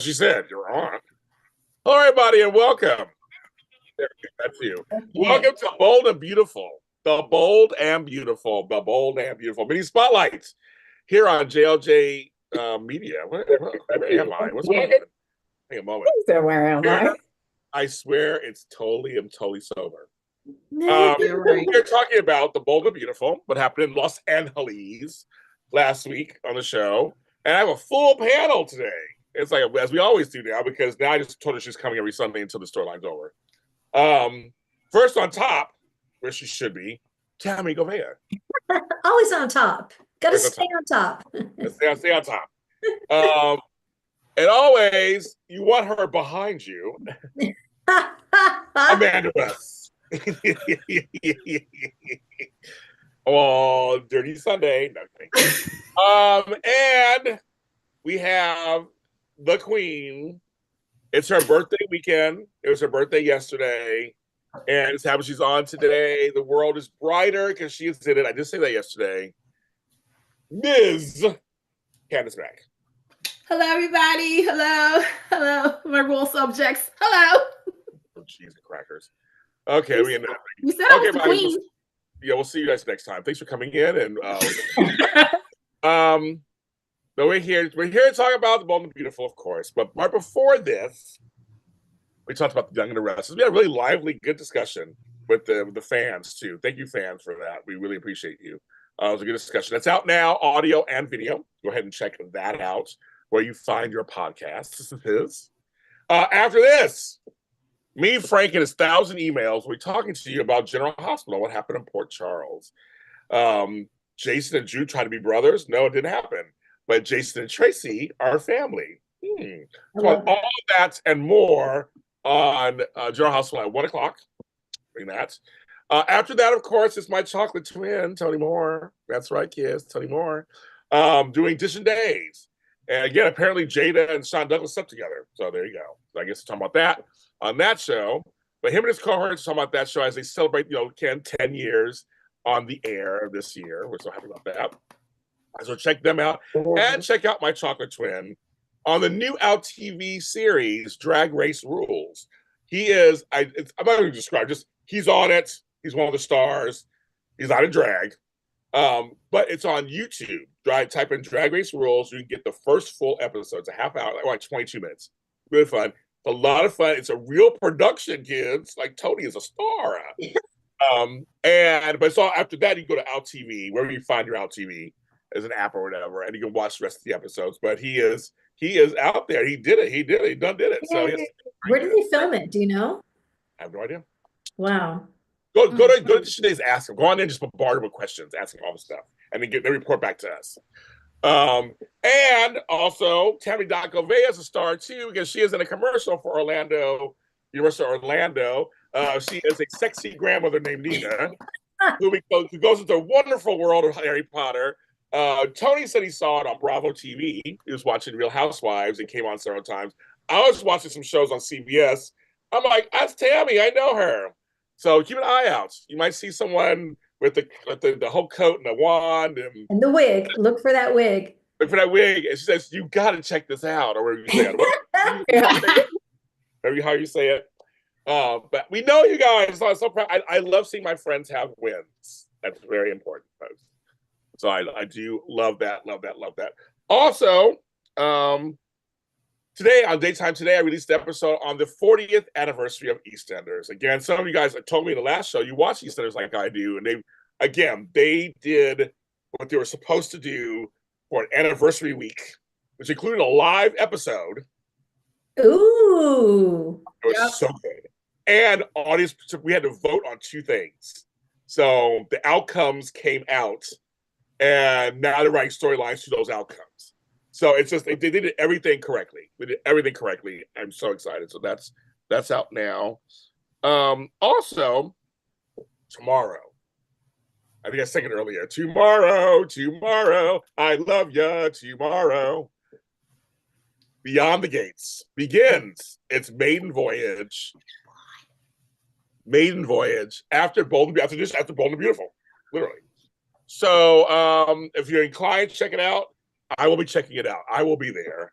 She said, you're on. Hello, everybody, and welcome. That's you. Okay. Welcome to Bold and Beautiful. The Bold and Beautiful. The Bold and Beautiful. Mini Spotlights here on JLJ Media. Where am I? What's going on? Take a moment. Where am I? I swear I'm totally sober. We're talking about The Bold and Beautiful, what happened in Los Angeles last week on the show. And I have a full panel today. It's like, as we always do now, because now I just told her she's coming every Sunday until the storyline's over. First on top, where she should be, Tami, go ahead. Always on top. Got to stay on top. Stay on top. And always, you want her behind you. Amanda West. Oh, Dirty Sunday. No, and we have the Queen. It's her birthday weekend. It was her birthday yesterday. And it's happening. She's on today. The world is brighter because she did it. I did say that yesterday. Ms. Candice back. Hello, everybody. Hello, my royal subjects. Hello. Oh, cheese and crackers. Okay, you said I was the queen. Yeah, we'll see you guys next time. Thanks for coming in. And but we're here to talk about The Bold and Beautiful, of course. But right before this, we talked about The Young and the Restless. We had a really lively, good discussion with the fans too. Thank you, fans, for that. We really appreciate you. It was a good discussion. That's out now, audio and video. Go ahead and check that out where you find your podcast. After this, me, Frank, and his 1,000 emails, we're talking to you about General Hospital, what happened in Port Charles. Jason and Drew tried to be brothers. No, it didn't happen. But Jason and Tracy are family. So all that and more on General Hospital at 1 o'clock. Bring that. After that, of course, it's my chocolate twin, Tony Moore. That's right, kids, Tony Moore. Doing Edition Days. And again, apparently Jada and Sean Douglas slept together. So there you go. So I guess we're talking about that on that show. But him and his cohorts are talking about that show as they celebrate, Ken, 10 years on the air this year. We're so happy about that. So check them out. And check out my chocolate twin on the new Out TV series, Drag Race Rules. He is, I'm not going to describe, just he's on it. He's one of the stars. He's not in drag. But it's on YouTube. Type in Drag Race Rules. You can get the first full episode. It's a half hour, like 22 minutes. Really fun. It's a lot of fun. It's a real production, kids. Like Tony is a star. But so after that, you go to Out TV, wherever you find your Out TV as an app or whatever, and you can watch the rest of the episodes. But he is out there. He did it. He done did it. So where did he film it? Do you know? I have no idea. Wow. Go to today's Ask Him. Go on there and just bombard him with questions, ask him all the stuff, and then they report back to us. And also, Tami Govea is a star too because she is in a commercial for Universal Orlando. She is a sexy grandmother named Nina who goes into a wonderful world of Harry Potter. Tony said he saw it on Bravo TV. He was watching Real Housewives and came on several times. I was watching some shows on CBS. I'm like, that's Tami. I know her. So keep an eye out. You might see someone with the whole coat and the wand and the wig. Look for that wig. Look for that wig. And she says, "You got to check this out," or whatever you say it. Whatever how you say it. But we know you guys. So I'm so proud. I love seeing my friends have wins. That's very important, folks. So I do love that. Also, today, on Daytime Today, I released the episode on the 40th anniversary of EastEnders. Again, some of you guys told me in the last show, you watch EastEnders like I do, and they did what they were supposed to do for an anniversary week, which included a live episode. Ooh. It was so good. And audience, we had to vote on 2 things. So the outcomes came out, and now they're writing storylines to those outcomes. So it's just they did everything correctly. They did everything correctly. I'm so excited. So that's out now. Also, tomorrow. I think I said it earlier. Tomorrow, I love ya. Tomorrow, Beyond the Gates begins its maiden voyage. After Bold and Beautiful, literally. So if you're inclined, check it out. I will be checking it out. I will be there.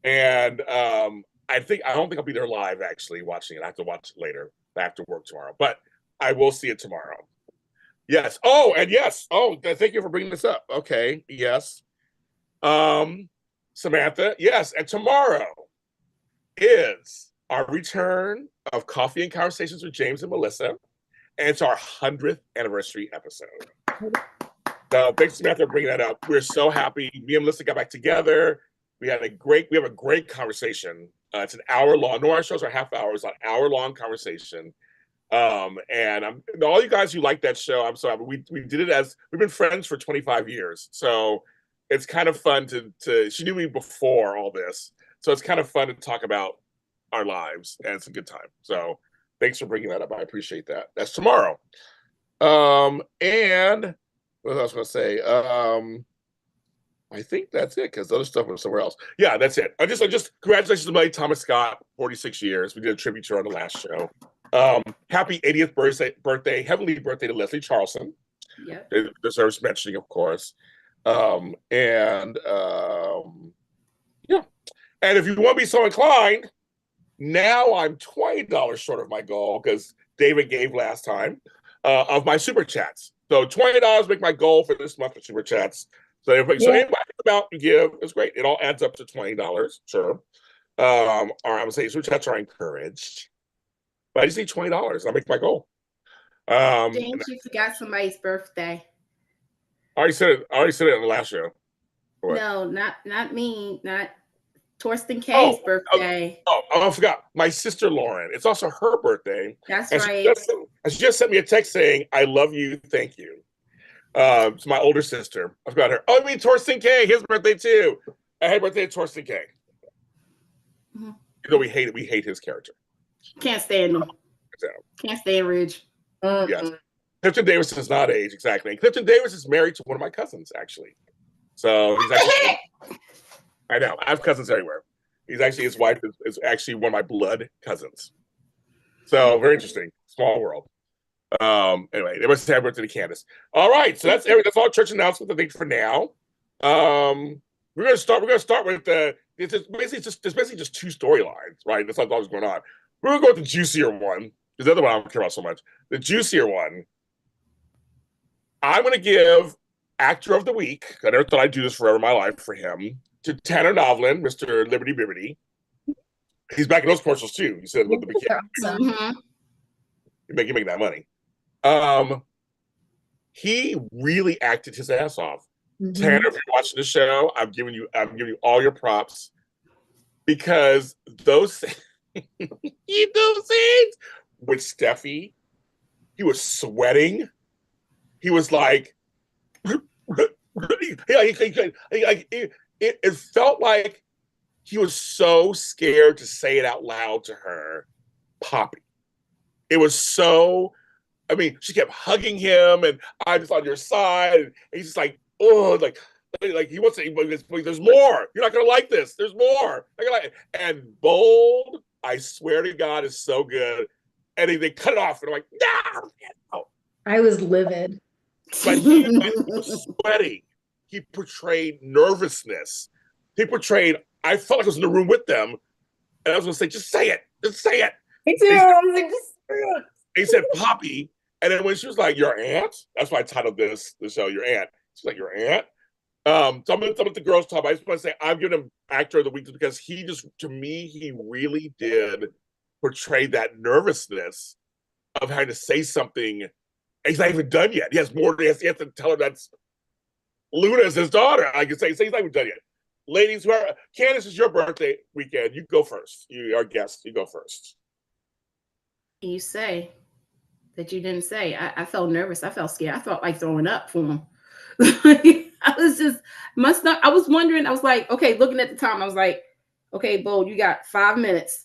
And I don't think I'll be there live actually watching it. I have to watch it later. I have to work tomorrow, but I will see it tomorrow. Yes. Oh, and yes. Oh, thank you for bringing this up. Okay. Yes. Samantha. Yes. And tomorrow is our return of Coffee and Conversations with James and Melissa, and it's our 100th anniversary episode. So thanks, Samantha, for bringing that up. We're so happy. Me and Melissa got back together. We have a great conversation. It's an hour long. No, our shows are half hours, an hour long conversation. And all you guys who like that show, I'm so happy. We did it as we've been friends for 25 years. So it's kind of fun to she knew me before all this. So it's kind of fun to talk about our lives, and it's a good time. So thanks for bringing that up. I appreciate that. That's tomorrow. And what else was I going to say? I think that's it because other stuff was somewhere else. Yeah, that's it. I just congratulations to my Thomas Scott, 46 years. We did a tribute to her on the last show. Happy 80th birthday, heavenly birthday to Leslie Charlson. Yeah, it deserves mentioning, of course. Yeah. And if you want to be so inclined, now I'm $20 short of my goal because David gave last time of my super chats. So $20 make my goal for this month for super chats. So anybody amount you give is great. It all adds up to $20. Sure. Or I'm gonna say super chats are encouraged. But I just need $20. I'll make my goal. James, you forgot somebody's birthday. I already said it in the last show. No, not me. Not Torsten K's birthday. I forgot. My sister Lauren. It's also her birthday. That's right. She just sent me a text saying, "I love you, thank you." It's my older sister. I forgot her. Oh, I mean Torsten K. His birthday too. Happy birthday to Torsten K. Mm-hmm. You know we hate his character. Can't stand him. So. Can't stand Ridge. Yes. Clifton Davis does not age, exactly. And Clifton Davis is married to one of my cousins, actually. So he's actually I know. I have cousins everywhere. His wife is actually one of my blood cousins. So very interesting. Small world. Anyway, they must have birthday to Candice. All right, so that's all church announcements, I think, for now. We're gonna start with there's basically just two storylines, right? That's all that's going on. We're gonna go with the juicier one, because the other one I don't care about so much. The juicier one, I'm gonna give Actor of the Week. I never thought I'd do this forever in my life for him. To Tanner Novlan, Mr. Liberty Bibbity. He's back in those commercials too. He said, "Look at the beginning." Mm-hmm. You make that money. He really acted his ass off. Mm-hmm. Tanner, if you're watching the show, I'm giving you all your props because those scenes with Steffi, he was sweating. He was like, it felt like he was so scared to say it out loud to her, Poppy. It was so, I mean, she kept hugging him and I'm just on your side. And he's just like, oh, like he wants to, there's more. You're not going to like this. There's more. And Bold, I swear to God, is so good. And they cut it off and I'm like, no. I was livid. But he was sweating. He portrayed nervousness. I felt like I was in the room with them. And I was going to say, just say it. Just say it. Me too. I was like, just he said Poppy, and then when she was like, "Your aunt," that's why I titled the show "Your Aunt." She's like, "Your aunt." Some of the girls talk about. I just want to say I'm giving him Actor of the Week because he really did portray that nervousness of having to say something. He's not even done yet. He has more. He has to tell her that's Luna is his daughter. I can say he's not even done yet. Ladies, Candice, is your birthday weekend. You go first. You are guest. You go first. You say that you didn't say. I felt nervous. I felt scared. I felt like throwing up for him. I was wondering. I was like, okay, looking at the time, I was like, okay, Bo, you got 5 minutes.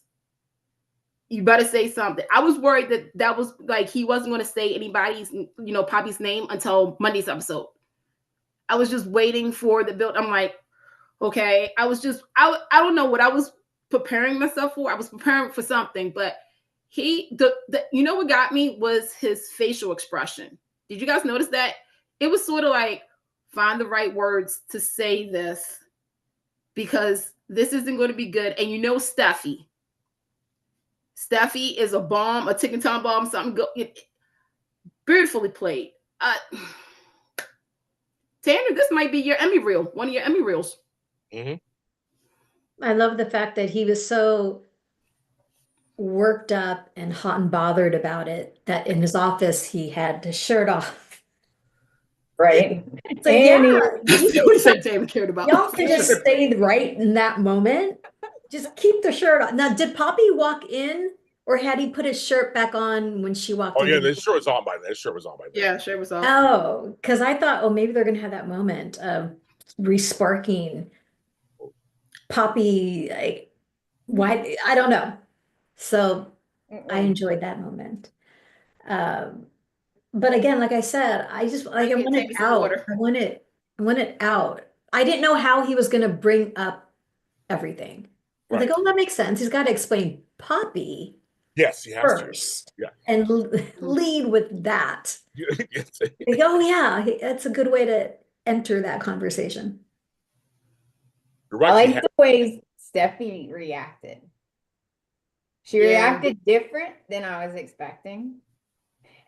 You better say something. I was worried that was like he wasn't going to say anybody's, Poppy's name until Monday's episode. I was just waiting for the build. I'm like, okay. I don't know what I was preparing myself for. I was preparing for something, but what got me was his facial expression. Did you guys notice that? It was sort of like, find the right words to say this, because this isn't going to be good. And you know, Steffi is a bomb, a ticking time bomb, something beautifully played. Tanner, this might be your Emmy reel, one of your Emmy reels. Mm-hmm. I love the fact that he was so worked up and hot and bothered about it that in his office he had his shirt off. Right. It's like, yeah, That's what he said Tammy cared about. y'all can just stay right in that moment. Just keep the shirt on. Now, did Poppy walk in, or had he put his shirt back on when she walked in? Oh yeah, the shirt was on by then. His shirt was on by then. Yeah, shirt was on. Oh, because I thought, oh, maybe they're gonna have that moment of resparking Poppy. Like, why? I don't know. So I enjoyed that moment. But again, like I said, I just like I want it out. I want it out. I didn't know how he was gonna bring up everything. I was like, oh, that makes sense. He's got to explain Poppy. Yes, he has first. Yeah. And lead with that. Yes. Like, oh yeah, that's a good way to enter that conversation. Right, I like the way Steffi reacted. She reacted different than I was expecting.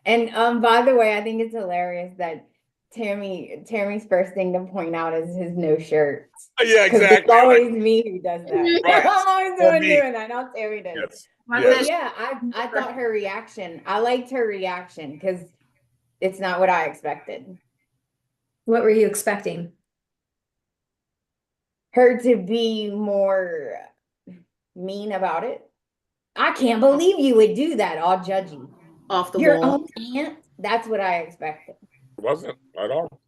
And by the way, I think it's hilarious that Tammy's first thing to point out is his no shirt. Yeah, exactly. It's always me who does that. Right. I'm always the one doing that. Not Tammy does. Yes. But yeah, I thought her reaction. I liked her reaction because it's not what I expected. What were you expecting? Her to be more mean about it. I can't believe you would do that, all judgy. Off the Your wall. own aunt? That's what I expected. It wasn't at all.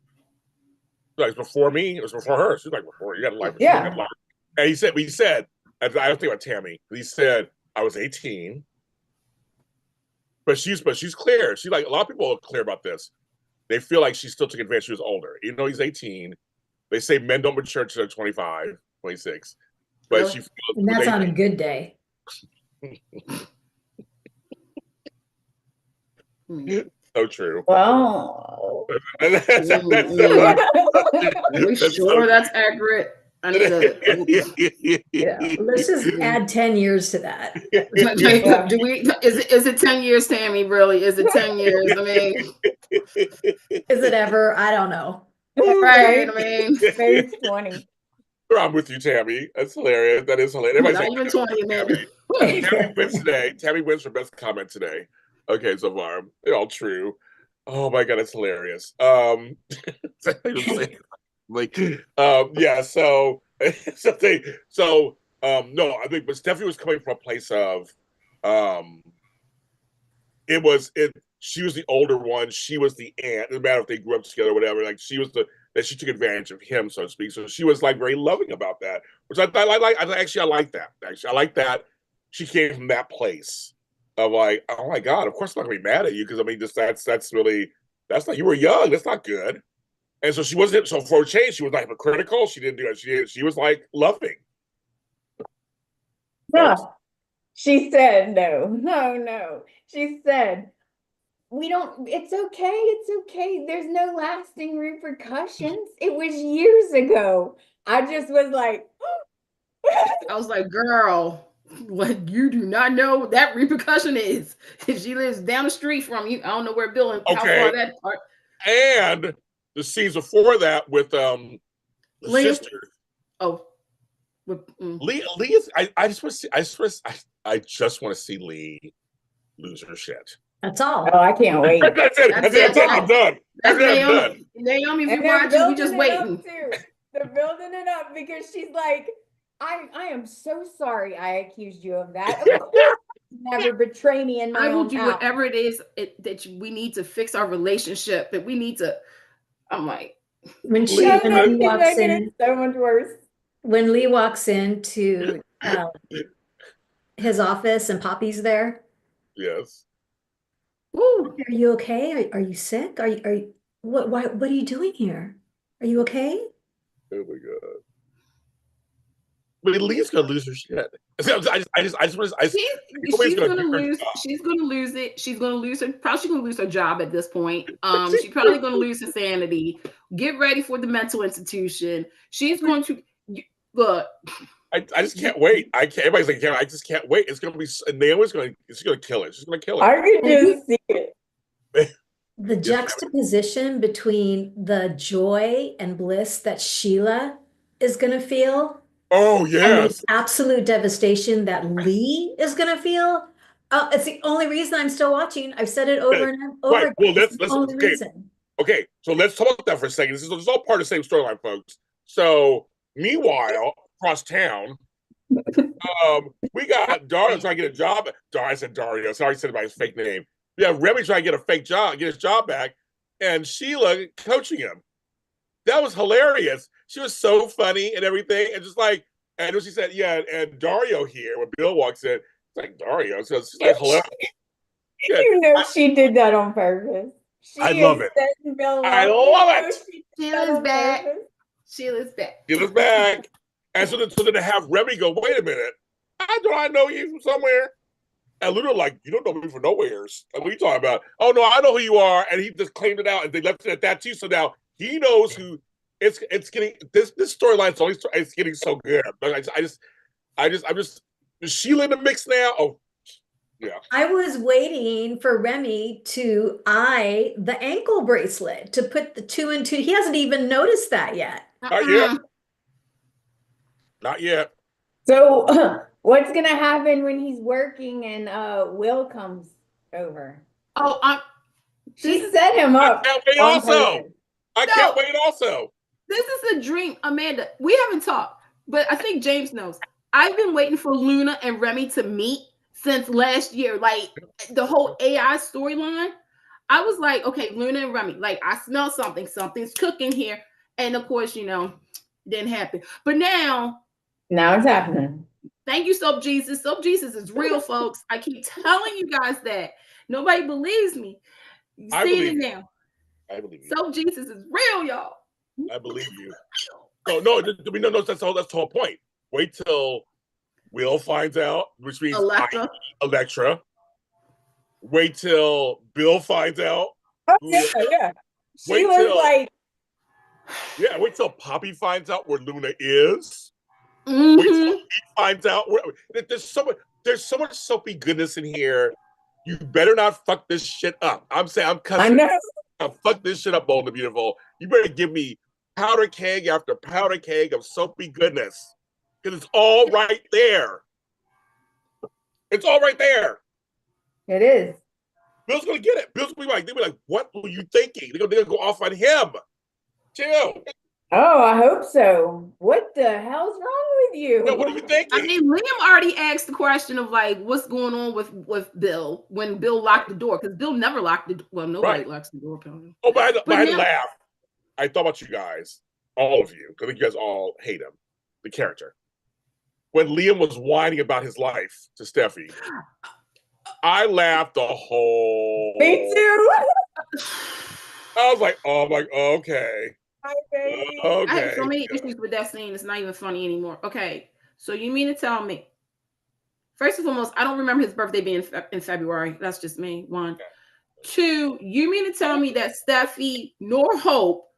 Like before me, it was before her. She's like before you got to like. Yeah. And he said, I don't think about Tammy. He said I was 18, but she's clear. She like a lot of people are clear about this. They feel like she still took advantage. She was older, even though he's 18. They say men don't mature until they're 25, 26. But Really? she feels and that's on a good day. So true. Well, that's sure that's accurate. I need to. Yeah. Let's just add 10 years to that. Do we? Is it 10 years, Tammy? Really? Is it 10 years? I mean, is it ever? I don't know. Right? I mean, maybe 20. I'm with you, Tammy. That's hilarious. That is hilarious. Not even 20, man. Tammy wins today. Tammy wins for best comment today. Okay, so far they're all true. Oh my god, it's hilarious. Yeah. No, I think, but Steffi was coming from a place of, she was the older one. She was the aunt. It doesn't matter if they grew up together or whatever. Like she was that she took advantage of him, so to speak. So she was like very loving about that, which I like. I like that. Actually, I like that she came from that place of like, oh my god, of course I'm not gonna be mad at you because I mean, that's not, you were young. That's not good. And so she wasn't. So for a change, she was like hypocritical. She didn't do it. She was like loving. No, she said no. She said, it's okay. There's no lasting repercussions. It was years ago. I just was like, I was like, girl, what you do not know what that repercussion is. If she lives down the street from you, I don't know where Bill and how far that part. And the scenes before that with the sister. Oh. Lee is. I just want to see Lee lose her shit. That's all. Oh, I can't wait. That's it. I'm done. That's Naomi. Naomi, if you're watching, we just waiting. They're building it up because she's like, I am so sorry I accused you of that. Never betray me in my I will own do house. whatever it is that we need to fix our relationship. That we need to. I'm like, when Lee walks in, so much worse. When Lee walks into his office and Poppy's there. Yes. Ooh, are you okay? Are you sick? Are you what are you doing here? Are you okay? Oh my god. But Lee's gonna lose her shit. She's gonna lose. She's gonna lose it. She's gonna lose her. Probably she's gonna lose her job at this point. She's probably gonna lose her sanity. Get ready for the mental institution. She's going to look. I just can't wait. I can't. Everybody's like, I just can't wait. It's gonna be. Naomi's gonna kill it. She's gonna kill it. I could just see it. The juxtaposition between the joy and bliss that Sheila is going to feel. Oh, And yes. the absolute devastation that Lee is going to feel. It's the only reason I'm still watching. I've said it over and over Right. Well, again. It's the only reason. Okay, so let's talk about that for a second. This is all part of the same storyline, folks. So, meanwhile, across town, we got Dario trying to get a job. I said Dario. Sorry, I said about his fake name. Yeah, Remy trying to get a fake job, get his job back, and Sheila coaching him. That was hilarious. She was so funny and everything, and just like, and when she said, yeah, and Dario here, when Bill walks in, it's like Dario. So she's like, hilarious. Yeah. You know she did that on purpose. I love it. I love it. Sheila's back. Sheila's back. Sheila's back. And so then to have Remy go, wait a minute, I know you from somewhere. And Luna like, you don't know me from nowheres. Like, what are you talking about? Oh no, I know who you are. And he just claimed it out, and they left it at that too. So now he knows who. It's getting this storyline's always it's getting so good. But I'm just is Sheila in the mix now? Oh, yeah. I was waiting for Remy to eye the ankle bracelet to put the 2 and 2. He hasn't even noticed that yet. Not yet. Not yet. So what's gonna happen when he's working and Will comes over? Oh, she set him up. I can't wait also. This is a dream, Amanda. We haven't talked, but I think James knows. I've been waiting for Luna and Remy to meet since last year. Like the whole AI storyline. I was like, okay, Luna and Remy, like I smell something. Something's cooking here. And of course, didn't happen. But now it's happening. Thank you, Soap Jesus. Soap Jesus is real, folks. I keep telling you guys that. Nobody believes me. You see it now. I believe you. Soap Jesus is real, y'all. I believe you. No, that's the whole point. Wait till Will finds out, which means Electra. Wait till Bill finds out. Oh, yeah. She was wait till Poppy finds out where Luna is. Mm-hmm. Wait till he finds out where there's so much soapy goodness in here. You better not fuck this shit up. I'm saying I'm cussing. I know. Fuck this shit up, Bold and Beautiful. You better give me powder keg after powder keg of soapy goodness. Because it's all right there. It's all right there. It is. Bill's gonna get it. Bill's gonna be like, what were you thinking? They're gonna go off on him. Chill. Oh, I hope so. What the hell's wrong with you? Yeah, what are you thinking? I mean, Liam already asked the question of like, what's going on with Bill when Bill locked the door? Because Bill never locked the door. Well, nobody locks the door, apparently. Oh, but I laugh. I thought about you guys, all of you, because I think you guys all hate him, the character. When Liam was whining about his life to Steffi, I laughed the whole. Me too. I was like, oh my, okay. Okay. I have so many issues with that scene. It's not even funny anymore. Okay, so you mean to tell me? First and foremost, I don't remember his birthday being in February. That's just me. 1, 2. You mean to tell me that Steffi nor Hope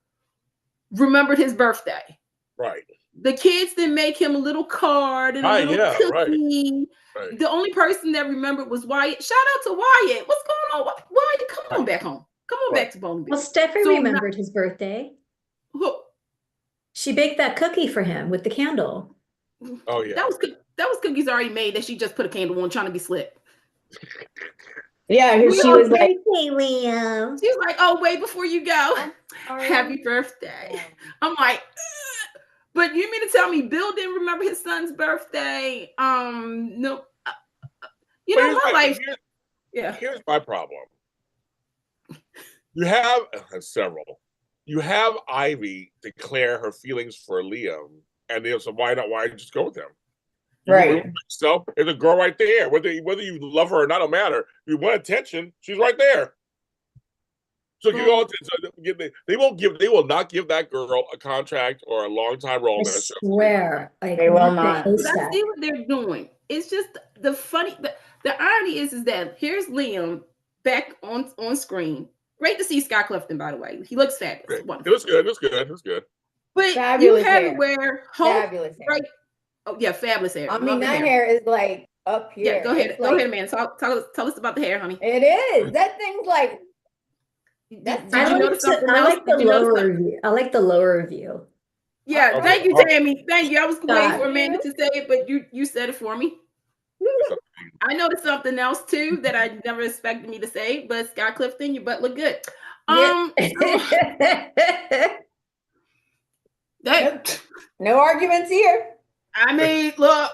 remembered his birthday? Right. The kids didn't make him a little card and a little cookie. Right. The only person that remembered was Wyatt. Shout out to Wyatt. What's going on? Wyatt, come on back home. Come on back to Bone. Well, Steffi remembered his birthday. Who? She baked that cookie for him with the candle. Oh yeah. That was cookies already made that she just put a candle on trying to be slick. Yeah, because she was like, "Hey, Liam." She was like, "Oh, wait, before you go, happy birthday." I'm like, ugh. But you mean to tell me Bill didn't remember his son's birthday? No. My life. Here's my problem. You have several. You have Ivy declare her feelings for Liam, and so why just go with him? Right. So there's a girl right there. Whether you love her or not, don't matter. You want attention, she's right there. So they will not give that girl a contract or a long-time role. I swear, they will not. But I see what they're doing. It's just the irony is that here's Liam back on screen. Great to see Scott Clifton, by the way. He looks fabulous. It was good. But fabulous you have hair. it where Hope, right? Oh yeah, fabulous hair. I mean, that hair is like up here. Yeah, go ahead. Go ahead, man. Tell us about the hair, honey. It is. That thing's like. I like the lower view. I like the lower view. Yeah, thank you, Tami. Thank you. I was waiting for Amanda to say it, but you said it for me. I noticed something else too that I never expected me to say, but Scott Clifton, your butt look good. No arguments here. I mean, look.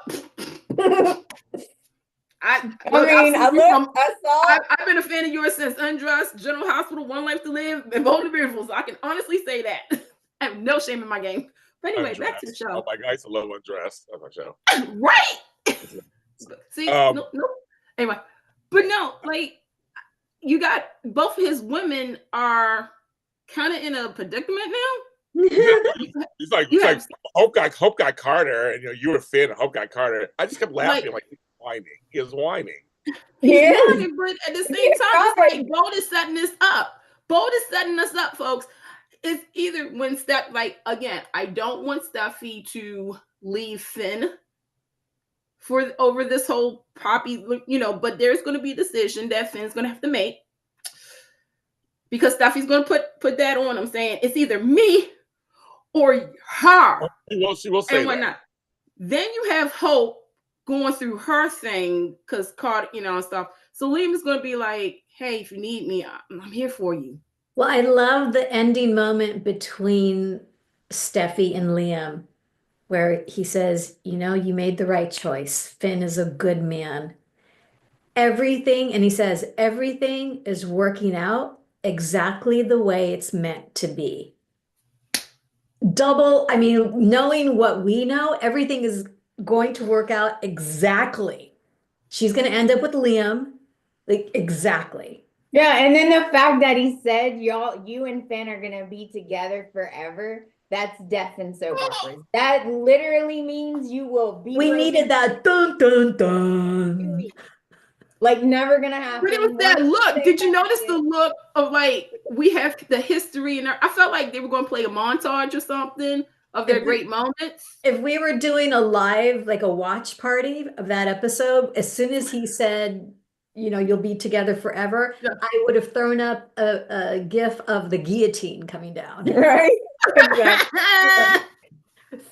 I've been a fan of yours since Undressed, General Hospital, One Life to Live, and Bold and Beautiful. So I can honestly say that. I have no shame in my game. But anyway, Undressed. Back to the show. Oh my God, I used to love Undressed. That's my show. Right. See, no. Anyway, but no, like you got both of his women are kind of in a predicament now. He's like Hope got Carter, and you were Finn. Hope got Carter. I just kept laughing, like he's whining. He is whining. He's whining, but at the same time, it's like Bold is setting this up. Bold is setting us up, folks. It's either when again, I don't want Steffi to leave Finn over this whole Poppy, but there's going to be a decision that Finn's going to have to make because Steffi's going to put that on. I'm saying it's either me or her. She will say and whatnot. Then you have Hope going through her thing because Carter, and stuff. So Liam is going to be like, "Hey, if you need me, I'm here for you." Well, I love the ending moment between Steffi and Liam, where he says, you made the right choice. Finn is a good man. And he says, everything is working out exactly the way it's meant to be. Knowing what we know, everything is going to work out exactly. She's going to end up with Liam, like exactly. Yeah, and then the fact that he said you and Finn are going to be together forever. That's death and soap operas. That literally means you will be. We needed that dun dun dun. Like never gonna happen. But it was that look. Did you notice the look of we have the history and I felt like they were going to play a montage or something of their great moments. If we were doing a live, like a watch party of that episode, as soon as he said, you'll be together forever, yeah. I would have thrown up a gif of the guillotine coming down. Right. Exactly.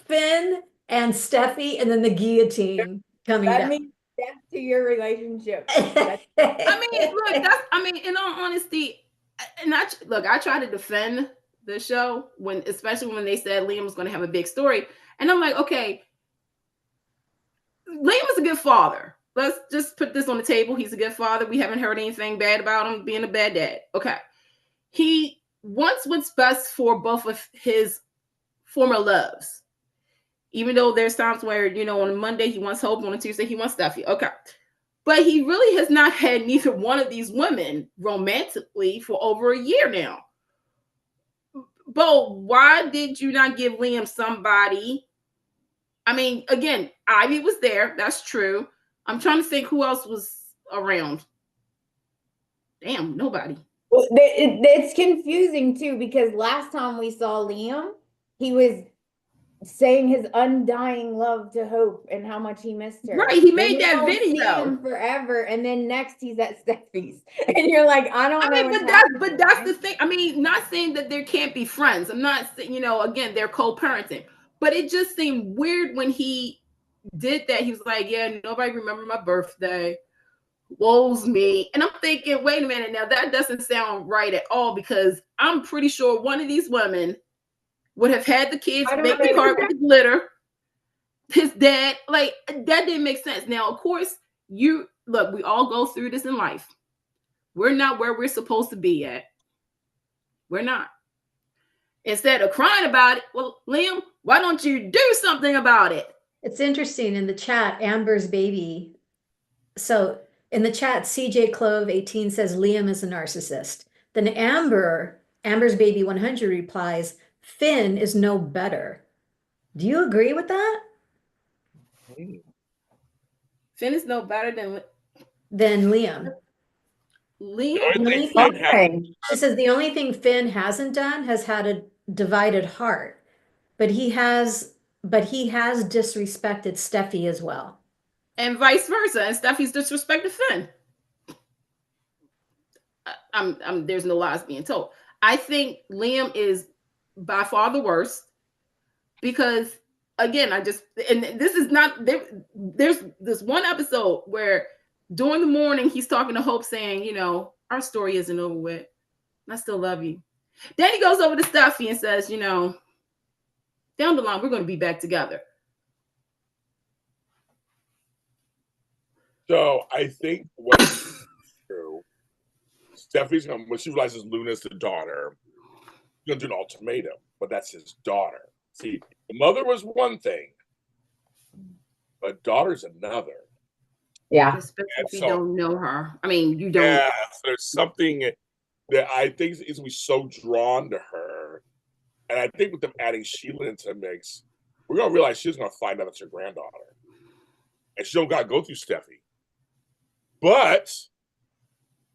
Finn and Steffi, and then the guillotine coming down. That means death to your relationship. In all honesty, and I try to defend the show especially when they said Liam was going to have a big story, and I'm like, okay, Liam is a good father. Let's just put this on the table. He's a good father. We haven't heard anything bad about him being a bad dad. Okay, he wants what's best for both of his former loves. Even though there's times where, on a Monday he wants Hope, on a Tuesday he wants Steffi. Okay. But he really has not had neither one of these women romantically for over a year now. Bo, why did you not give Liam somebody? I mean, again, Ivy was there. That's true. I'm trying to think who else was around. Damn, nobody. Well, it's confusing too, because last time we saw Liam, he was saying his undying love to Hope and how much he missed her. Right, he made that video him forever, and then next he's at Steffi's, and you're like, I don't know. But that's the thing. I mean, not saying that there can't be friends. I'm not saying, again, they're co-parenting, but it just seemed weird when he did that. He was like, yeah, nobody remembered my birthday. Woes me. And I'm thinking, wait a minute, now that doesn't sound right at all, because I'm pretty sure one of these women would have had the kids make the card with the glitter. His dad, that didn't make sense. Now, of course, we all go through this in life. We're not where we're supposed to be at. We're not. Instead of crying about it, well, Liam, why don't you do something about it? It's interesting in the chat, Amber's baby. So in the chat, CJ Clove 18 says Liam is a narcissist. Then Amber's baby 100 replies, Finn is no better. Do you agree with that? Finn is no better than Liam. It says the only thing Finn hasn't done has had a divided heart, but he has but he has disrespected Steffi as well. And vice versa. And Steffi's disrespected Finn. There's no lies being told. I think Liam is by far the worst because, again, and this is not, there's this one episode where during the morning he's talking to Hope saying, you know, our story isn't over with. I still love you. Then he goes over to Steffi and says, you know, down the line, we're going to be back together. So I think what's true, Steffi's going to, when she realizes Luna's the daughter, she's going to do an ultimatum, but that's his daughter. See, the mother was one thing, but daughter's another. Yeah. Especially if you don't know her. I mean, you don't. Yeah, there's something that I think is going to be so drawn to her. And I think with them adding Sheila into the mix, we're going to realize she's going to find out it's her granddaughter. And she don't got to go through Steffi. But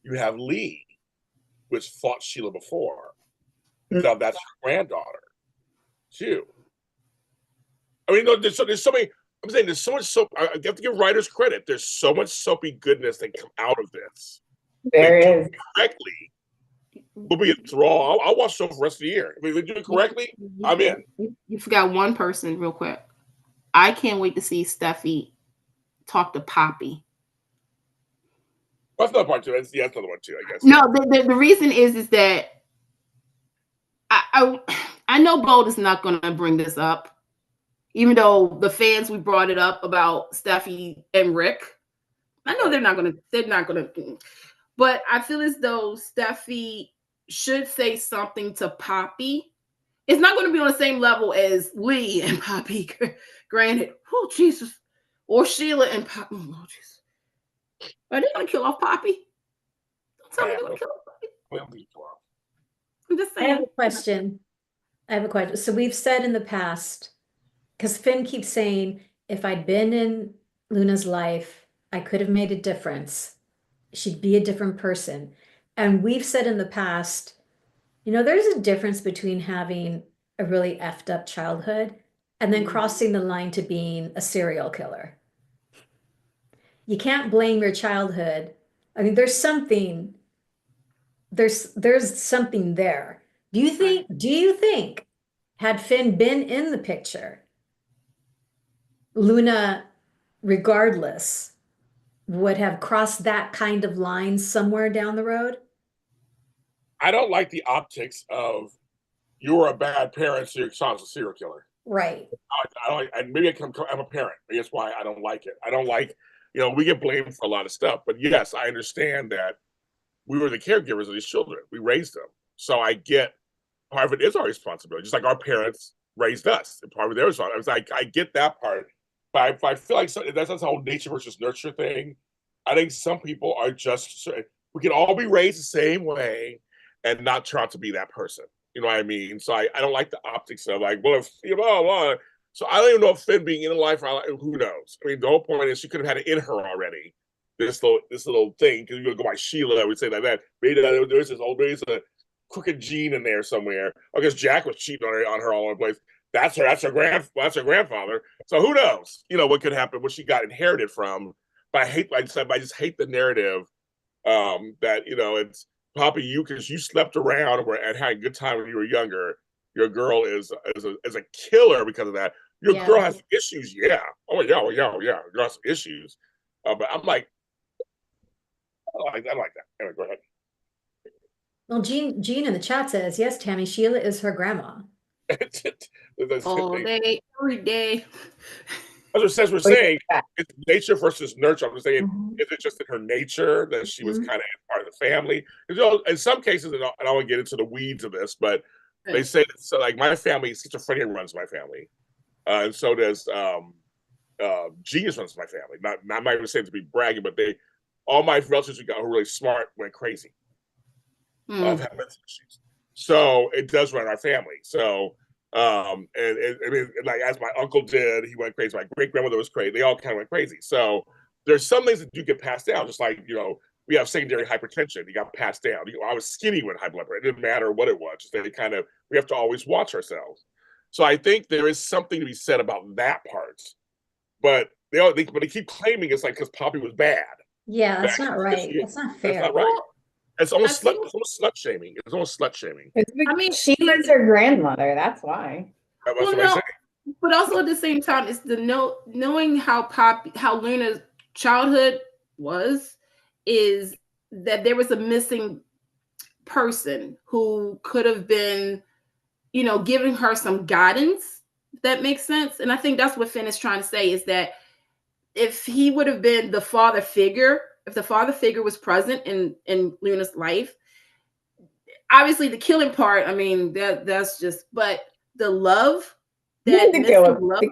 you have Lee, which fought Sheila before. So that's her granddaughter, too. I mean, there's so many. I'm saying there's so much soap. I have to give writers credit. There's so much soapy goodness that come out of this. There is. Correctly, we'll be enthralled. I'll watch the show for the rest of the year. If they do it correctly, I'm in. You forgot one person real quick. I can't wait to see Steffi talk to Poppy. That's another part too. That's another one too, I guess. No, the reason is that I know Bold is not going to bring this up, even though the fans, we brought it up about Steffi and Rick. I know they're not going to, but I feel as though Steffi should say something to Poppy. It's not going to be on the same level as Lee and Poppy, granted. Oh, Jesus. Or Sheila and Poppy. Oh, Jesus. Are they going to kill off Poppy? Don't tell me they're going to kill off Poppy. I'm just saying. I have a question. So we've said in the past, because Finn keeps saying, if I'd been in Luna's life, I could have made a difference. She'd be a different person. And we've said in the past, you know, there's a difference between having a really effed up childhood and then crossing the line to being a serial killer. You can't blame your childhood. I mean, there's something there. Do you think had Finn been in the picture, Luna, regardless, would have crossed that kind of line somewhere down the road? I don't like the optics of you're a bad parent, so your son's a serial killer. Right. I don't like, and maybe I'm a parent. Maybe that's why I don't like it. I don't like, you know, we get blamed for a lot of stuff, but yes, I understand that we were the caregivers of these children. We raised them. So I get part of it is our responsibility, just like our parents raised us. And part of their responsibility. I get that part, but I feel like that's the whole nature versus nurture thing. I think some people are just, we can all be raised the same way and not turn out to be that person. You know what I mean? So I don't like the optics of like, well, if you know, so I don't even know if Finn being in life, who knows? I mean, the whole point is she could have had it in her already. This little thing, because you're gonna go by Sheila, I would say like that. Maybe there's a crooked gene in there somewhere. I guess Jack was cheating on her all over the place. That's her grandfather. So who knows? You know what could happen, what she got inherited from. But I just hate the narrative that, you know, it's Poppy, you because you slept around and had a good time when you were younger. Your girl is a killer because of that. Your girl has issues, yeah. Oh yeah. Your girl has some issues. But I'm like, I don't like that. Anyway, go ahead. Well, Jean in the chat says, yes, Tami, Sheila is her grandma. All day, every day. As we're saying, it's nature versus nurture. I'm saying, is it just in her nature that she was kind of part of the family? You know, in some cases, and I don't want to get into the weeds of this, but they say that, so like my family, schizophrenia runs my family, and so does genius runs my family. I'm not even saying to be bragging, but all my relatives who got really smart went crazy of having mental issues. So it does run our family. So I mean, like as my uncle did, he went crazy. My great grandmother was crazy. They all kind of went crazy. So there's some things that do get passed down, just like, you know, we have secondary hypertension. You got passed down. I was skinny with high blood pressure. It didn't matter what it was. Just we have to always watch ourselves. So I think there is something to be said about that part. But they keep claiming it's like because Poppy was bad. Yeah, that's not right. That's not fair. That's not right. It's almost slut shaming. It's almost slut shaming. I mean, Sheila's her grandmother. That's why. That's what I say. But also at the same time, it's the knowing how Luna's childhood is that there was a missing person who could have been, giving her some guidance. If that makes sense. And I think that's what Finn is trying to say, is that if he would have been the father figure, if the father figure was present in Luna's life, obviously the killing part, I mean, that's just, but the love, the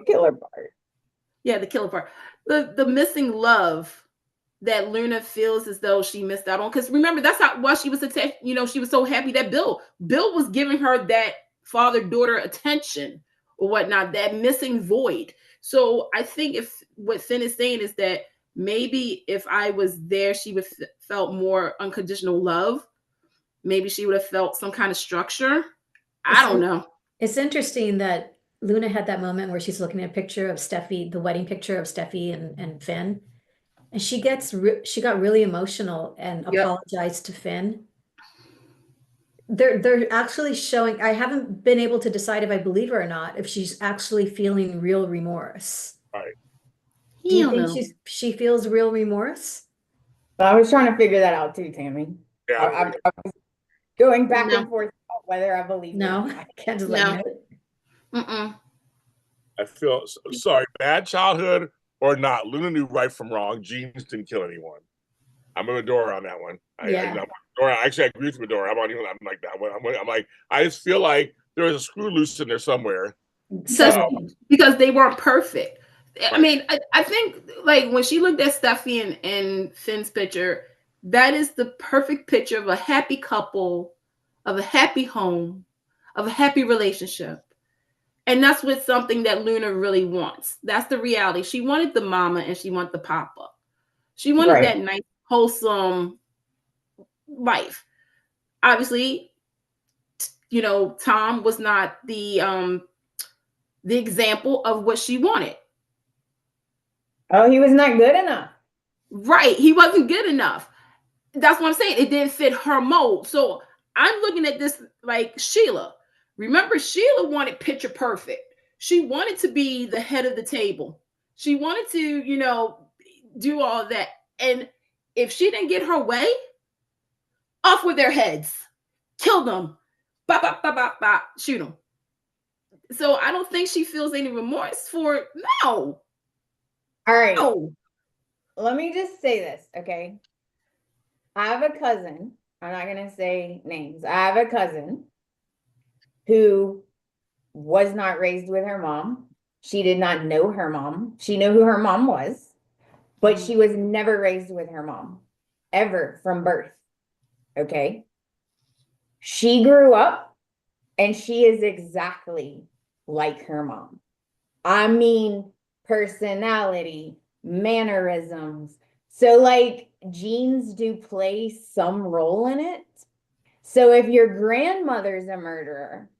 killer part. Yeah, the killer part. The missing love that Luna feels as though she missed out on. Because remember, that's why she was she was so happy that Bill was giving her that father-daughter attention or whatnot, that missing void. So I think if what Finn is saying is that maybe if I was there, she would felt more unconditional love. Maybe she would have felt some kind of structure. I don't know. It's interesting that Luna had that moment where she's looking at a picture of Steffi, the wedding picture of Steffi and Finn. And she got really emotional and apologized to Finn. They're actually showing, I haven't been able to decide if I believe her or not, if she's actually feeling real remorse. Right. Do you think she feels real remorse? I was trying to figure that out too, Tammy. Yeah. I was going back and forth about whether I believe it. No, I can't just let it. I feel sorry, bad childhood or not. Luna knew right from wrong. Jeans didn't kill anyone. I'm with Medora on that one. Actually, I agree with Medora. I'm like that one. I'm like, I just feel like there was a screw loose in there somewhere. Because they weren't perfect. Right. I mean, I think like when she looked at Steffi and Finn's picture, that is the perfect picture of a happy couple, of a happy home, of a happy relationship. And that's what something that Luna really wants. That's the reality. She wanted the mama and she wanted the papa. She wanted that nice, wholesome life. Obviously, Tom was not the example of what she wanted. Oh, he was not good enough. Right. He wasn't good enough. That's what I'm saying. It didn't fit her mold. So I'm looking at this like Sheila. Remember, Sheila wanted picture perfect. She wanted to be the head of the table. She wanted to, do all of that. And if she didn't get her way, off with their heads. Kill them. Bop, bop, bop, bop, bop. Shoot them. So I don't think she feels any remorse for it. No. All right. No. Let me just say this, okay? I have a cousin. I'm not going to say names. I have a cousin who was not raised with her mom. She did not know her mom. She knew who her mom was, but she was never raised with her mom, ever, from birth. Okay? She grew up and she is exactly like her mom. I mean, personality, mannerisms. So like genes do play some role in it. So if your grandmother's a murderer,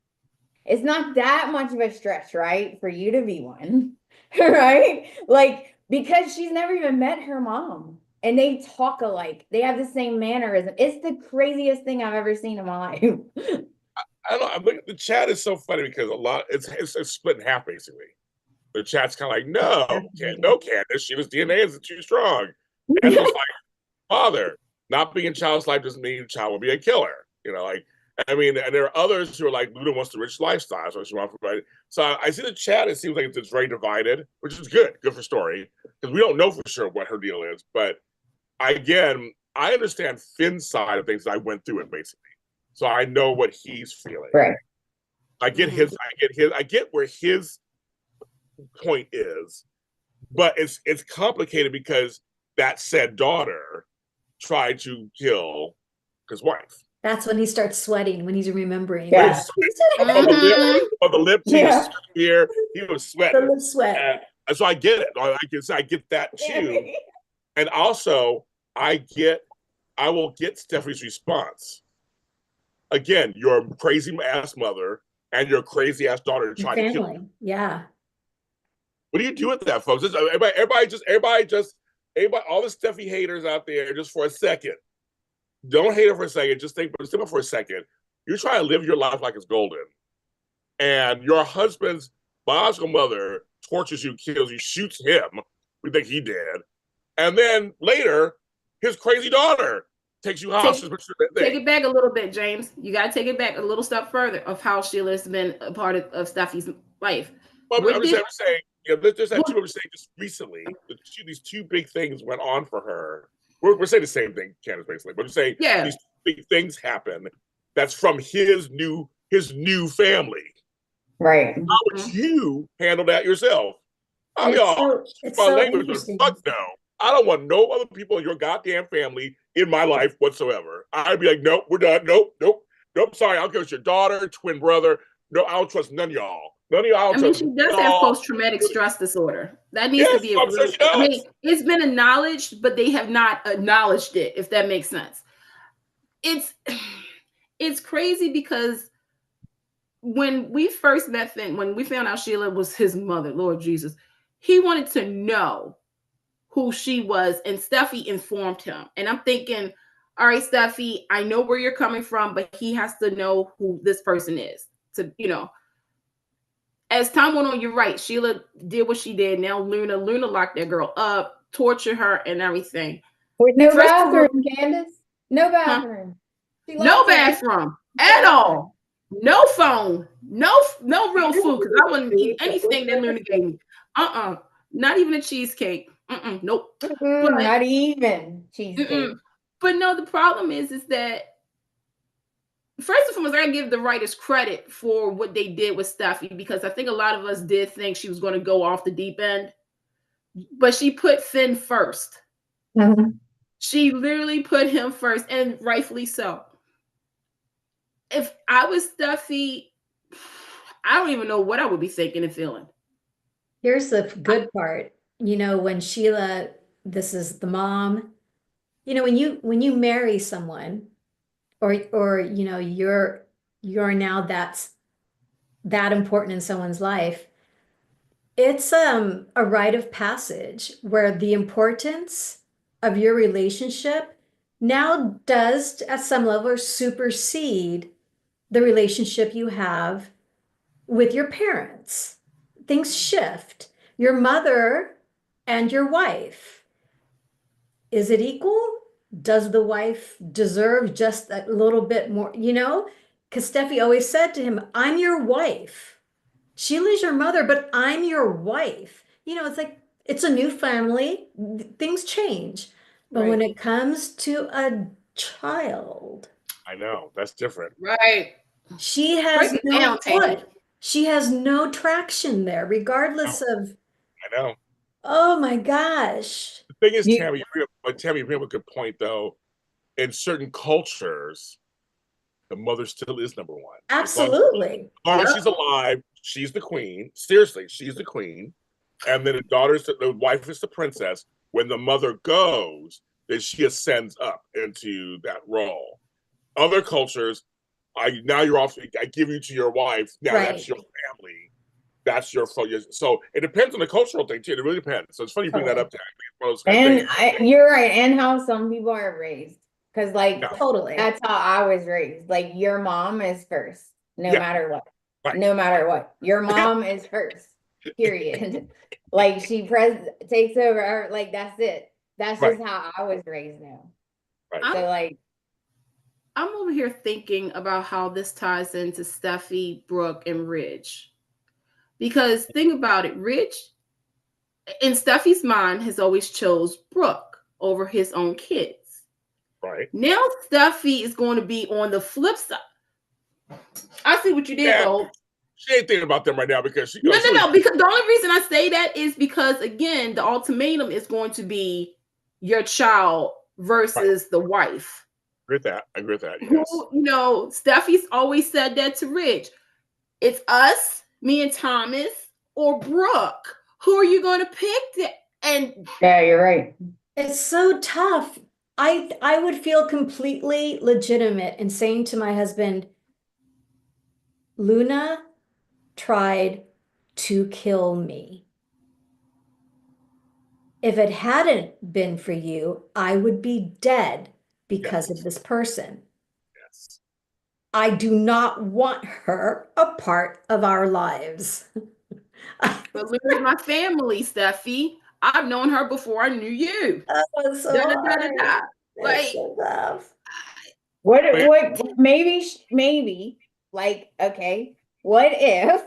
it's not that much of a stretch, right? For you to be one, right? Like, because she's never even met her mom and they talk alike. They have the same mannerism. It's the craziest thing I've ever seen in my life. I don't know. The chat is so funny because it's split in half basically. The chat's kind of like, no, Candice, she was DNA isn't too strong. And it was like, father, not being in child's life doesn't mean the child will be a killer. And there are others who are like, Luna wants the rich lifestyle, so she wants to provide. So I see the chat, it seems like it's very divided, which is good for story, because we don't know for sure what her deal is. But again, I understand Finn's side of things. I went through it basically. So I know what he's feeling. Right. I get where his point is, but it's complicated because that said daughter tried to kill his wife. That's when he starts sweating, when he's remembering. Yeah. On the lip here, he was sweating. The lip sweat. And so I get it. I get that too. And also, I will get Stephanie's response. Again, you're a crazy ass mother, and your crazy ass daughter trying to kill you. Yeah. What do you do with that, folks? Everybody, all the Steffi haters out there, just for a second. Don't hate her for a second. Just think about it for a second. You're trying to live your life like it's golden. And your husband's biological mother tortures you, kills you, shoots him. We think he did. And then later, his crazy daughter takes you hostage. Take it back a little bit, James. You got to take it back a little step further of how Sheila has been a part of Steffi's life. Well, I'm just saying, there's that two, just recently, these two big things went on for her. We're saying the same thing, Candice, basically. But we're saying these big things happen that's from his new family. Right. How would you handle that yourself? It's so interesting. Fuck no. I don't want no other people in your goddamn family in my life whatsoever. I'd be like, nope, we're done. Nope. Sorry, I don't care if it's your daughter, twin brother. No, I don't trust none of y'all. She does have post-traumatic stress disorder. That needs to be it's been acknowledged, but they have not acknowledged it, if that makes sense. It's crazy because when we first met Finn, when we found out Sheila was his mother, Lord Jesus, he wanted to know who she was, and Steffi informed him. And I'm thinking, all right, Steffi, I know where you're coming from, but he has to know who this person is. As time went on, you're right. Sheila did what she did. Now Luna locked that girl up, tortured her, and everything. With no bathroom, Candice. No bathroom. No bathroom at all. No phone. No real food, because I wouldn't eat anything that Luna gave me. Not even a cheesecake. Nope. Not even cheesecake. But no, the problem is that first and foremost, I give the writers credit for what they did with Steffi, because I think a lot of us did think she was going to go off the deep end, but she put Finn first. Mm-hmm. She literally put him first, and rightfully so. If I was Steffi, I don't even know what I would be thinking and feeling. Here's the good part. When Sheila, this is the mom, when you marry someone, or you're now that important in someone's life, it's a rite of passage where the importance of your relationship now does at some level supersede the relationship you have with your parents. Things shift. Your mother and your wife, is it equal? Does the wife deserve just a little bit more? Because Steffi always said to him, I'm your wife. Sheila's your mother, but I'm your wife. It's like, it's a new family. Things change. But when it comes to a child, I know, that's different. Right. She has She has no traction there, regardless of. I know. Oh my gosh. The thing is, Tami, you bring up a good point, though. In certain cultures, the mother still is number one. Absolutely. As long as she's alive, she's the queen. Seriously, she's the queen. And then the wife is the princess. When the mother goes, then she ascends up into that role. Other cultures, I give you to your wife. Now that's your family. That's your focus. So it depends on the cultural thing too. It really depends. So it's funny you bring that up, and you're right, and how some people are raised. Because totally, that's how I was raised. Like, your mom is first, no matter what. Right. No matter what, your mom is first. Period. Like, she takes over. Like, that's it. That's just how I was raised now. Right. So I'm over here thinking about how this ties into Steffi, Brooke, and Ridge. Because think about it, Ridge, in Steffi's mind, has always chose Brooke over his own kids. Right. Now Steffi is going to be on the flip side. I see what you did, though. She ain't thinking about them right now because she. No. Because the only reason I say that is because, again, the ultimatum is going to be your child versus the wife. I agree with that. Yes. Who, Steffi's always said that to Ridge. It's us, me and Thomas, or Brooke. Who are you going to pick? And yeah, you're right. It's so tough. I would feel completely legitimate in saying to my husband, Luna tried to kill me. If it hadn't been for you, I would be dead because of this person. Yes. I do not want her a part of our lives. But look at my family, Steffi. I've known her before I knew you. That was so hard. Like, so tough. What maybe like, okay, what if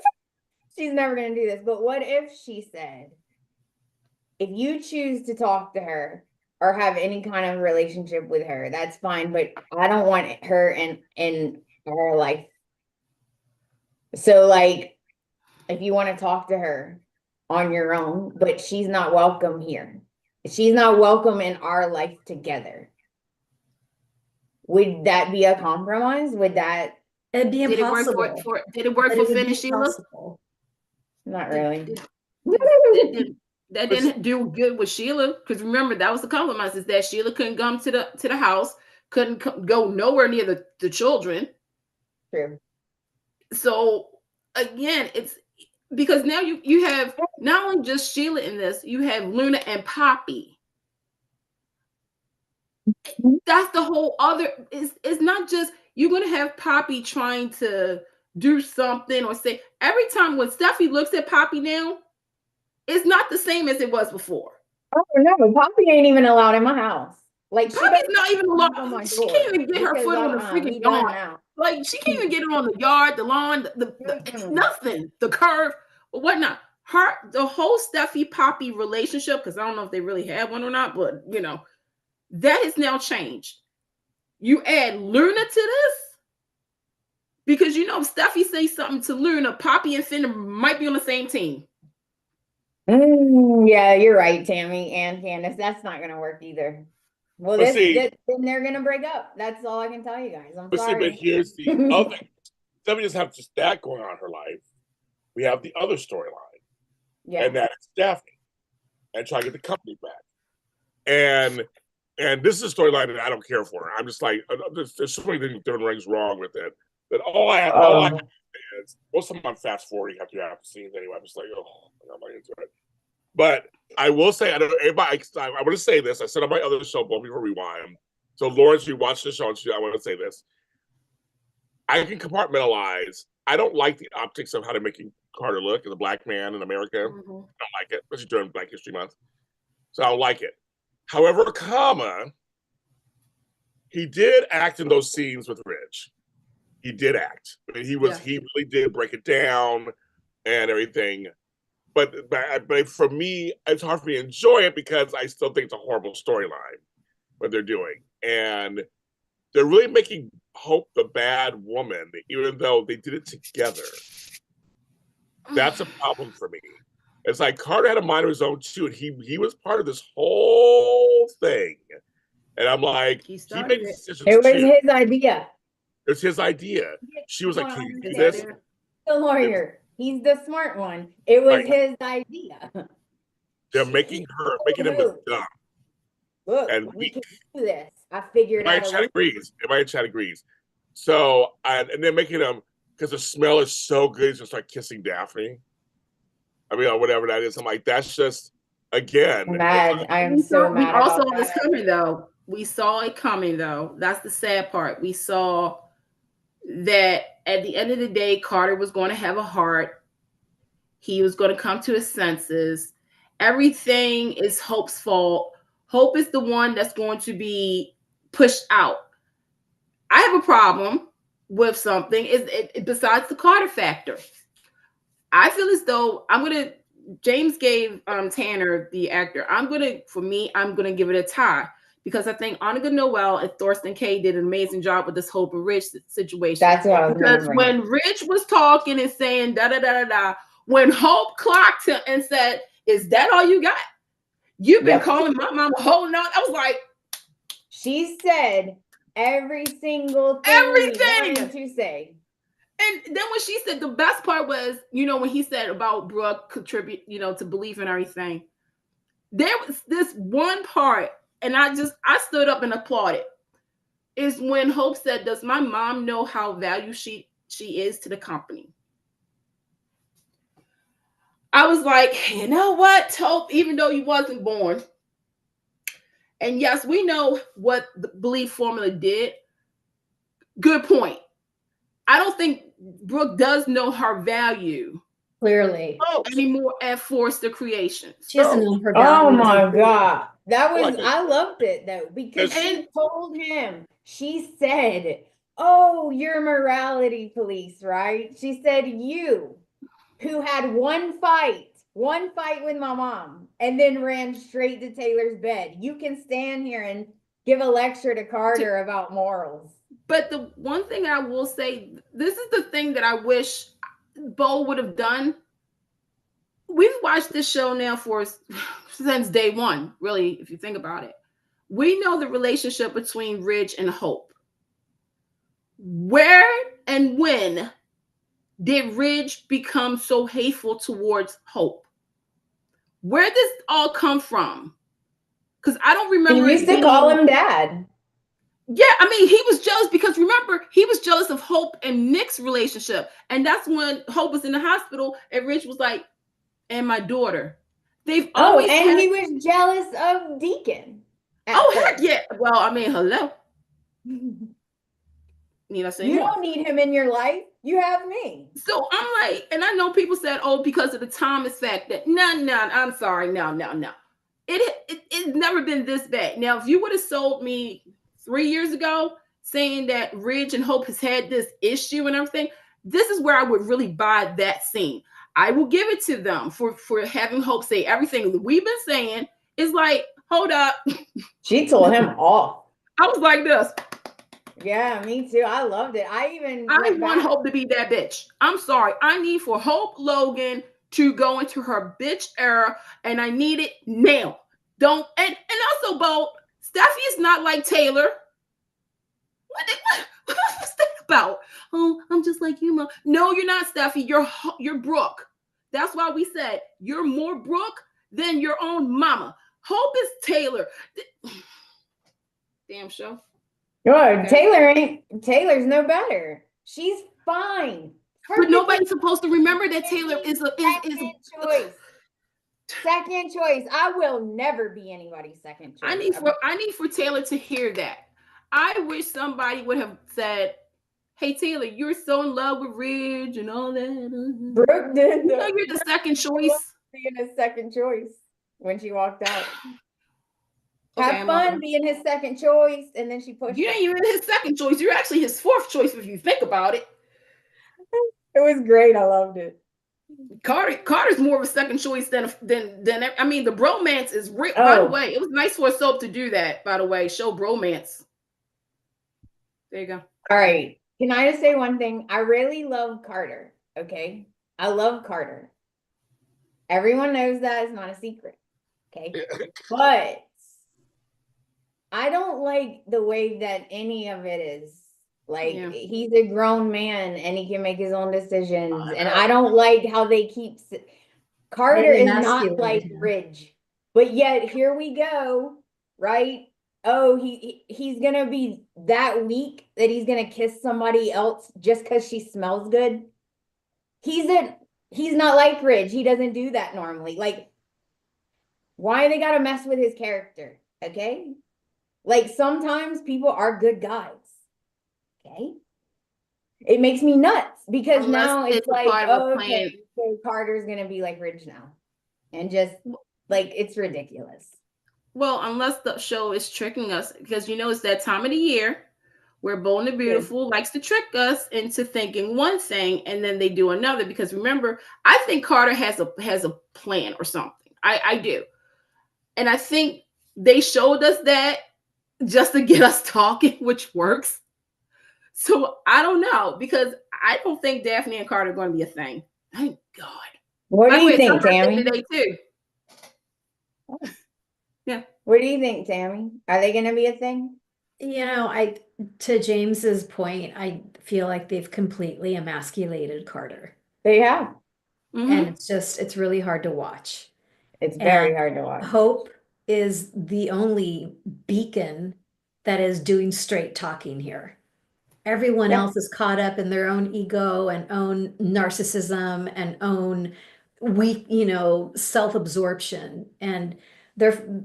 she's never gonna do this, but what if she said, if you choose to talk to her or have any kind of relationship with her, that's fine, but I don't want her in our life. So like, if you want to talk to her on your own, but she's not welcome here. She's not welcome in our life together. Would that be a compromise? Would that? It'd be impossible. Did it work for Finn and Sheila? Not really. That didn't do good with Sheila, because remember, that was the compromise, is that Sheila couldn't come to the house, couldn't go nowhere near the children. True. So again, it's because now you have not only just Sheila in this, you have Luna and Poppy. That's the whole other. It's not just you're going to have Poppy trying to do something or say, every time when Steffi looks at Poppy now, it's not the same as it was before. Oh no, Poppy ain't even allowed in my house. Like, Poppy's not even allowed. She can't even get her foot on the freaking yard. Like, she can't even get it on the yard, the lawn, the nothing, the curve, or whatnot. The whole Steffi Poppy relationship, because I don't know if they really have one or not, but you know, that has now changed. You add Luna to this, because you know, if Steffi says something to Luna, Poppy and Finn might be on the same team. Yeah, you're right, Tami and Candice. That's not going to work either. Well, then they're going to break up. That's all I can tell you guys. I'm sorry. But here's the other thing. Steffi doesn't have just that going on in her life. We have the other storyline. Yeah. And that's Daphne. And try to get the company back. And this is a storyline that I don't care for. I'm just like, there's so many things wrong with it. That all I have is, most of them I'm fast forwarding after you have scenes anyway. I'm just like, oh, I'm not into it. But I will say, I want to say this. I said on my other show, before Rewind. So Lawrence, you watch the show, and I want to say this. I can compartmentalize. I don't like the optics of how they're making Carter look as a black man in America. Mm-hmm. I don't like it, especially during Black History Month. So I don't like it. However, he did act in those scenes with Rich. He did act. He really did break it down and everything. But for me, it's hard for me to enjoy it because I still think it's a horrible storyline, what they're doing. And they're really making Hope the bad woman, even though they did it together. That's a problem for me. It's like Carter had a mind of his own too, and he was part of this whole thing. And I'm like, he makes decisions too. It was his idea. It's his idea. She was like, can you do this? The lawyer. He's the smart one. It was his idea. They're making him look dumb. Look, and we can do this. I figured out. Everybody in chat agrees. So, and they're making him, because the smell is so good, he's going to start kissing Daphne. I mean, or whatever that is. I'm like, that's just, again. I'm mad. I am so mad. We also saw this coming, though. We saw it coming, though. That's the sad part. We saw that at the end of the day, Carter was going to have a heart. He was going to come to his senses. Everything is Hope's fault. Hope is the one that's going to be pushed out. I have a problem with something besides the Carter factor. I feel as though James gave Tanner, the actor, I'm going to give it a tie, because I think Annika Noel and Thorsten Kaye did an amazing job with this Hope and Rich situation. That's what I was Because when Rich was talking and saying da-da-da-da-da, when Hope clocked him and said, is that all you got? You've been calling my mom a whole nother. I was like, she said every single thing we wanted to say. And then when she said, the best part was, when he said about Brooke contribute, to belief and everything, there was this one part, and I stood up and applauded, is when Hope said, does my mom know how valued she is to the company? I was like, you know what, Hope, even though you wasn't born, and yes, we know what the belief formula did. Good point. I don't think Brooke does know her value Clearly. anymore at Force the Creations. She doesn't know her Oh value. my God. That was, Like it. I loved it though, because she And- told him, she said, oh, you're morality police, right? She said, you who had one fight with my mom and then ran straight to Taylor's bed. You can stand here and give a lecture to Carter about morals. But the one thing I will say, this is the thing that I wish Bo would have done. We've watched this show now since day one, really, if you think about it. We know the relationship between Ridge and Hope. Where and when did Ridge become so hateful towards Hope? Where did this all come from? Because I don't remember. He used to call him dad. Yeah, I mean, he was jealous because remember, he was jealous of Hope and Nick's relationship. And that's when Hope was in the hospital and Ridge was like, and my daughter. They've always he was jealous of Deacon. Heck yeah. Well, I mean, hello. Need I say you more? Don't need him in your life. You have me. So I'm like, and I know people said, oh, because of the Thomas fact that no, I'm sorry, no. It's never been this bad. Now, if you would have sold me 3 years ago saying that Ridge and Hope has had this issue and everything, this is where I would really buy that scene. I will give it to them for having Hope say everything that we've been saying is like, hold up. She told him off. I was like this. Yeah, me too. I loved it. I want Hope to be that bitch. I'm sorry. I need for Hope Logan to go into her bitch era, and I need it now. Don't and also, Bo, Steffi is not like Taylor. What's that about? Oh, I'm just like you, Mom. No, you're not, Steffi. You're Brooke. That's why we said you're more Brooke than your own mama. Hope is Taylor. Damn show. Good. Okay. Taylor's no better. She's fine. But nobody's supposed to remember that Taylor is a choice. Second choice. I will never be anybody's second choice. I need for Taylor to hear that. I wish somebody would have said, hey, Taylor, you're so in love with Ridge and all that. Brooke did. You know, you're the second choice. Being his second choice when she walked out. Have fun being his second choice, and then she pushed. You ain't even his second choice. You're actually his fourth choice if you think about it. It was great. I loved it. Carter's more of a second choice than I mean, the bromance is real. Oh. By the way, it was nice for a soap to do that. By the way, show bromance. There you go. All right. Can I just say one thing? I really love Carter. Okay, I love Carter. Everyone knows that. It's not a secret. Okay, but I don't like the way that any of it is. Like, he's a grown man and he can make his own decisions. And I don't like how they keep... Carter is not like Ridge. But yet, here we go, right? Oh, he's going to be that weak that he's going to kiss somebody else just because she smells good. He's not like Ridge. He doesn't do that normally. Like, why they got to mess with his character? Okay? Like, sometimes people are good guys. Okay, it makes me nuts because now it's like, oh, okay, so Carter's gonna be like Ridge now, and just like it's ridiculous. Well, unless the show is tricking us, because it's that time of the year where Bold and the Beautiful likes to trick us into thinking one thing and then they do another. Because remember, I think Carter has a plan or something. I do, and I think they showed us that just to get us talking, which works. So I don't know, because I don't think Daphne and Carter are going to be a thing. Thank God. What do you think, Tami? Today too. Yeah. What do you think, Tami? Are they going to be a thing? To James's point, I feel like they've completely emasculated Carter. They have. Mm-hmm. And it's really hard to watch. It's very hard to watch. Hope is the only beacon that is doing straight talking here. Everyone else is caught up in their own ego and own narcissism and own weak, self-absorption. And they're,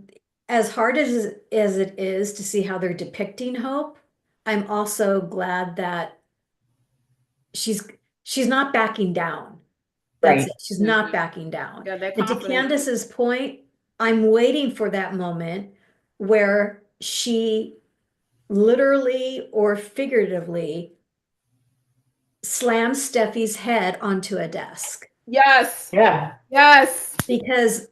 as hard as it is to see how they're depicting Hope, I'm also glad that she's not backing down. That's Right. it. She's not backing down. Got that And to confidence. Candace's point, I'm waiting for that moment where she literally or figuratively slams Steffi's head onto a desk. Yes. Yeah. Yes. Because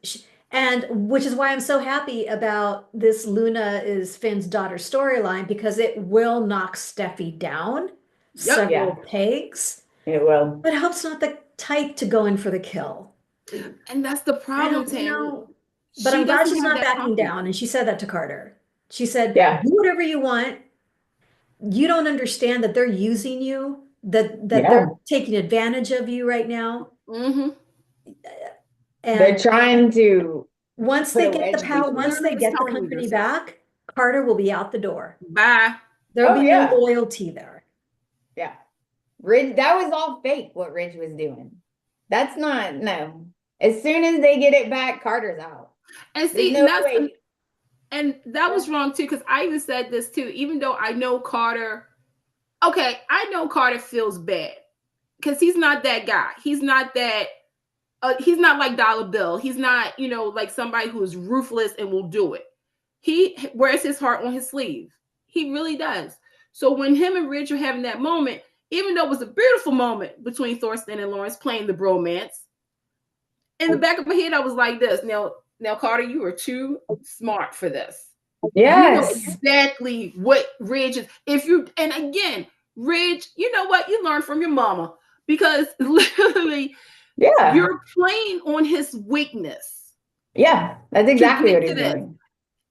and which is why I'm so happy about this Luna is Finn's daughter storyline, because it will knock Steffi down several pegs. It will. But Hope's not the type to go in for the kill. And that's the problem, Tammy. She But I'm glad doesn't she's have not that backing confidence. down. And she said that to Carter. She said, Yeah. do whatever you want. You don't understand that they're using you, that Yeah. they're taking advantage of you right now. Mm-hmm. And They're trying to once put they a get the wedge power, between once they them. get the Telling you company this. back, Carter will be out the door. Bye. There'll Oh, be yeah. no loyalty there. Yeah. Ridge, that was all fake what Ridge was doing. That's not, no. As soon as they get it back, Carter's out. And There's see, no and way. and that was wrong too, because I even said this too, even though I know Carter, okay, I know Carter feels bad because he's not that guy. He's not that, he's not like Dollar Bill. He's not, like somebody who is ruthless and will do it. He wears his heart on his sleeve. He really does. So when him and Ridge are having that moment, even though it was a beautiful moment between Thorsten and Lawrence playing the bromance, in the back of my head, I was like this. Now, Carter, you are too smart for this. Yes. You know exactly what Ridge is. And again, Ridge, you know what? You learn from your mama, because literally, Yeah. you're playing on his weakness. Yeah. That's exactly what he's doing.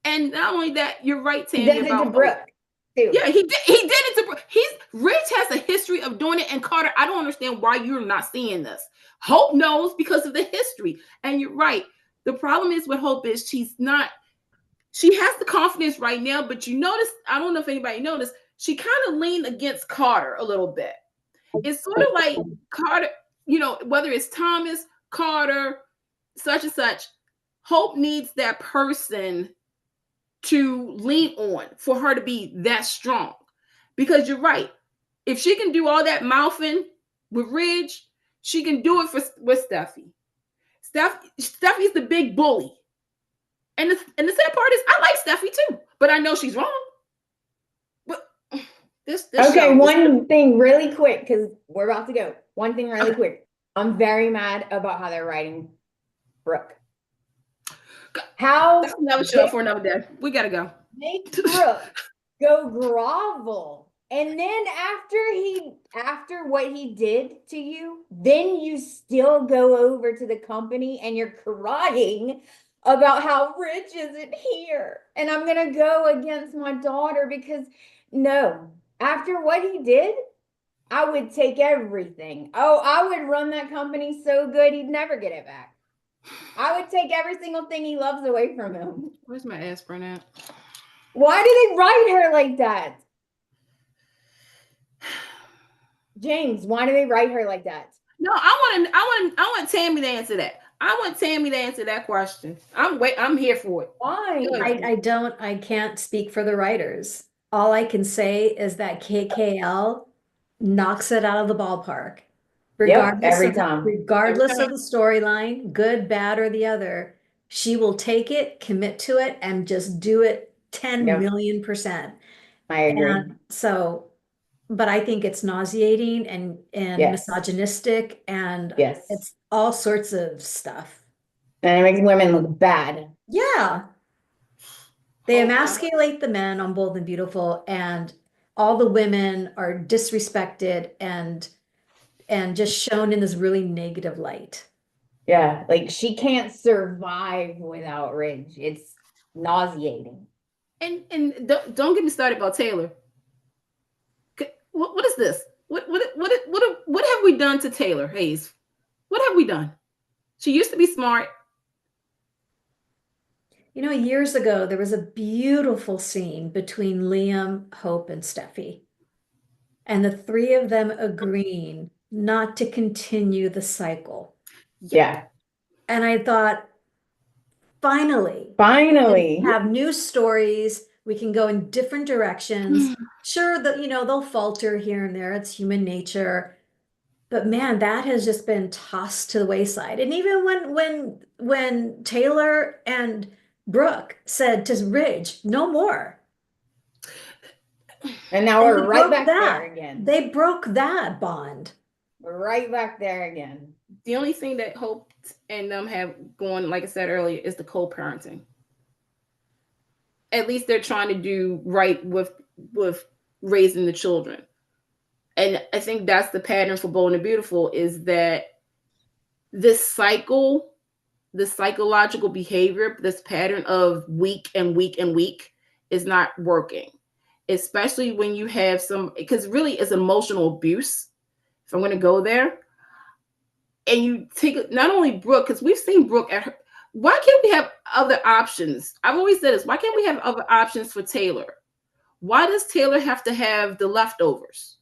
And not only that, you're right, Tami. He does it to Brooke, too. Yeah, he did it to Brooke. Ridge has a history of doing it. And Carter, I don't understand why you're not seeing this. Hope knows because of the history. And you're right. The problem is with Hope is she has the confidence right now, but you notice, I don't know if anybody noticed, she kind of leaned against Carter a little bit. It's sort of like Carter, whether it's Thomas, Carter, such and such, Hope needs that person to lean on for her to be that strong. Because you're right. If she can do all that mouthing with Ridge, she can do it with Steffi. Steffi's the big bully. And the sad part is, I like Steffi too, but I know she's wrong. But this okay, show, one thing really quick, because we're about to go. One thing really quick. I'm very mad about how they're writing Brooke. How? That's another show for another day. We gotta go. Make Brooke go grovel. And then after what he did to you, then you still go over to the company and you're crying about how Rich isn't here. And I'm going to go against my daughter because no, after what he did, I would take everything. Oh, I would run that company so good, he'd never get it back. I would take every single thing he loves away from him. Where's my aspirin at? Why do they write her like that? James, why do they write her like that? No, I want Tami to answer that. I want Tami to answer that question. I'm here for it. Why? I can't speak for the writers. All I can say is that KKL knocks it out of the ballpark. Regardless every time. Regardless of the storyline, good, bad, or the other, she will take it, commit to it, and just do it 10 million%. I agree. And so, but I think it's nauseating and misogynistic, and it's all sorts of stuff. And it makes women look bad. Yeah. They emasculate the men on Bold and Beautiful, and all the women are disrespected and just shown in this really negative light. Yeah, like she can't survive without Ridge. It's nauseating. And don't get me started about Taylor. What is this? What have we done to Taylor Hayes? What have we done? She used to be smart. Years ago, there was a beautiful scene between Liam, Hope, and Steffi. And the three of them agreeing not to continue the cycle. Yeah. And I thought, finally, Finally. we have new stories. We can go in different directions. Sure, they'll falter here and there. It's human nature. But man, that has just been tossed to the wayside. And even when Taylor and Brooke said to Ridge, no more. And now we're right back there again. They broke that bond. We're right back there again. The only thing that Hope and them have going, like I said earlier, is the co-parenting. At least they're trying to do right with raising the children. And I think that's the pattern for Bold and Beautiful, is that this cycle, the psychological behavior, this pattern of week and week and week is not working. Especially when you have because really it's emotional abuse, if I'm going to go there. And you take not only Brooke, because we've seen Brooke at her. Why can't we have other options? I've always said this. Why can't we have other options for Taylor? Why does Taylor have to have the leftovers?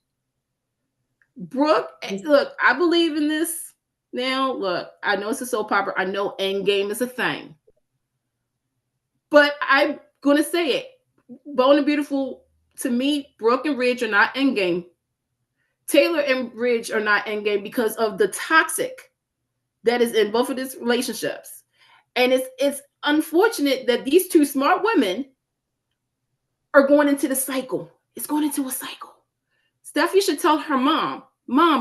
Brooke, look, I believe in this now. Look, I know it's a soap opera. I know Endgame is a thing. But I'm going to say it. Bold and Beautiful, to me, Brooke and Ridge are not Endgame. Taylor and Ridge are not Endgame because of the toxic that is in both of these relationships. And it's unfortunate that these two smart women are going into the cycle. It's going into a cycle. Steffi should tell her mom,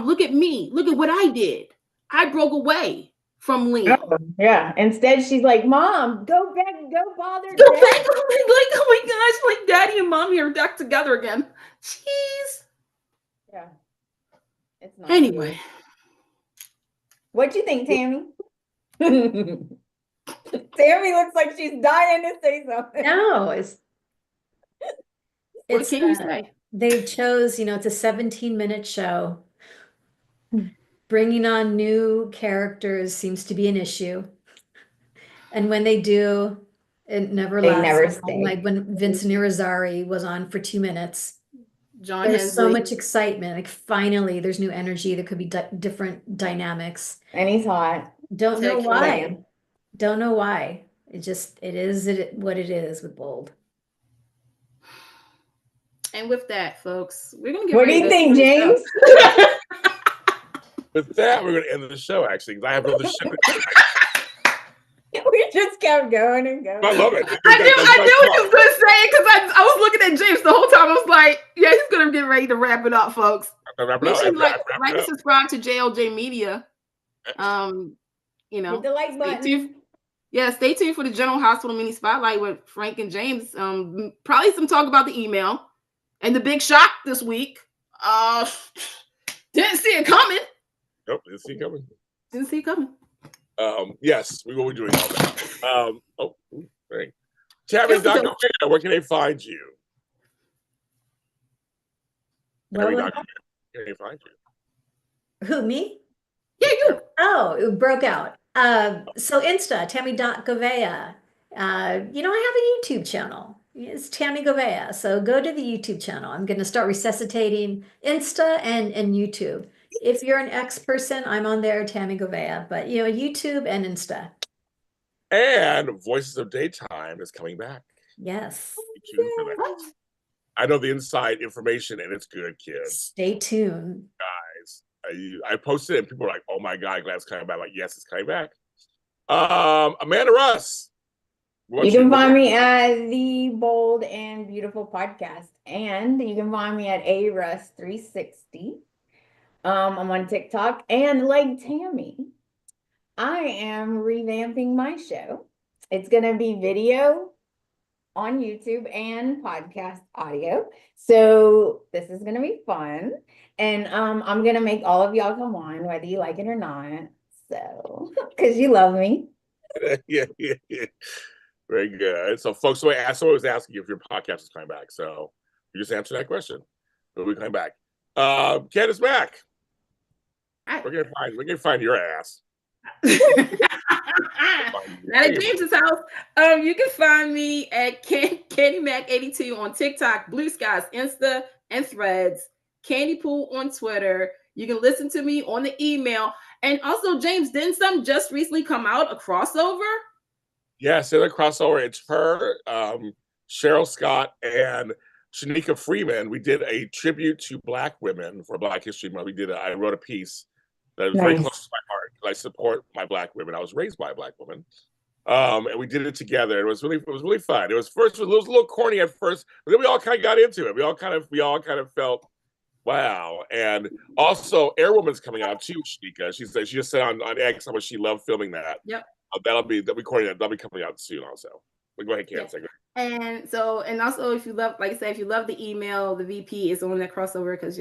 look at me. Look at what I did. I broke away from Liam. Oh, yeah. Instead, she's like, Mom, go back, go bother. Go back. Oh my gosh, like Daddy and Mommy are back together again. Jeez. Yeah. It's not anyway. Good. What do you think, Tami? Tami looks like she's dying to say something. No, what can you say? They chose, it's a 17-minute show. Bringing on new characters seems to be an issue. And when they do, it never lasts. Never stay. Like when Vincent Irizarry was on for 2 minutes. There's so much excitement. Like finally, there's new energy. There could be different dynamics. And he's hot. Don't know why. Don't know why. It is what it is with Bold. And with that, folks, we're gonna get. What do you think, James? With that, we're gonna end the show. Actually, because I have another show. We just kept going and going. I love it. I knew what you was gonna say, because I was looking at James the whole time. I was like, yeah, he's gonna get ready to wrap it up, folks. Make sure you like and subscribe to JLJ Media. Hit the like button. Stay tuned for the General Hospital mini spotlight with Frank and James. Probably some talk about the email and the big shock this week. Didn't see it coming. Nope, didn't see it coming. Didn't see it coming. Yes, we will be doing all that. Right. Tami, Dr. Where can they find you? Where can they find you? Who, me? Yeah, you. Oh, it broke out. So Insta, Tami.Govea. I have a YouTube channel. It's Tami Govea. So go to the YouTube channel. I'm going to start resuscitating Insta and YouTube. If you're an X person, I'm on there, Tami Govea. But, YouTube and Insta. And Voices of Daytime is coming back. Yes. I know the inside information, and it's good, kids. Stay tuned. Guys, I posted it, and people were like, oh my God, glad it's coming back. I'm like, yes, it's coming back. Amanda Russ. You can find me at the Bold and Beautiful podcast. And you can find me at ARuss360. I'm on TikTok. And like Tami, I am revamping my show. It's going to be video on YouTube and podcast audio. So this is going to be fun. And I'm going to make all of y'all come on, whether you like it or not. So, because you love me. Yeah. Very good. So, folks, so I was asking you if your podcast is coming back. So, you just answered that question. But we're coming back. Candice back. We're gonna find your ass. Not at James's house. You can find me at CandyMac82 on TikTok, Blue Skies, Insta, and Threads. Candy Pool on Twitter. You can listen to me on the email. And also, James, didn't some just recently come out, a crossover? Yes, the crossover. It's her, Cheryl Scott, and Shanika Freeman. We did a tribute to Black women for Black History Month. I wrote a piece that was very close to my heart. I support my Black women. I was raised by a Black woman. And we did it together. It was really fun. It was a little corny at first, but then we all kind of got into it. We all kind of felt, wow. And also, Airwoman's coming out too, Shanika. She just said on X how much she loved filming that. Yep. That'll be coming out soon also. But go ahead, Candice. Yeah. And also, if you love, like I said, if you love the email, the VP is on that crossover because